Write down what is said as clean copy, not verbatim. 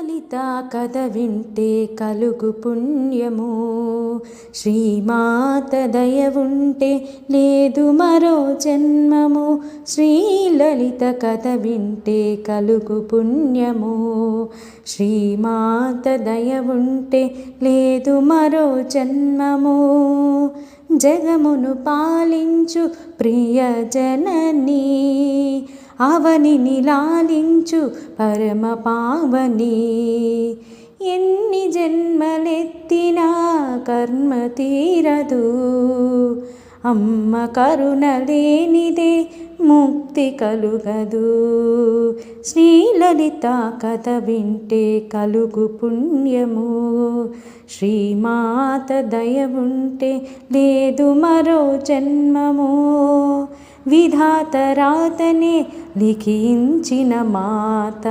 శ్రీలలిత కథ వింటే కలుగు పుణ్యము. శ్రీమాత దయ ఉంటే లేదు మరో జన్మము. శ్రీలలిత కథ వింటే కలుగు పుణ్యము. శ్రీమాత దయ ఉంటే లేదు మరో జన్మము. జగమును పాలించు ప్రియ జననీ, అవనిని లాలించు పరమ పావని. ఎన్ని జన్మలెత్తినా కర్మ తీరదు, అమ్మ కరుణ లేనిదే ముక్తి కలుగదు. శ్రీలలిత కథ వింటే కలుగు పుణ్యము. శ్రీమాత దయ ఉంటే లేదు మరో జన్మము. విధాత రాతనే లిఖించిన మాత,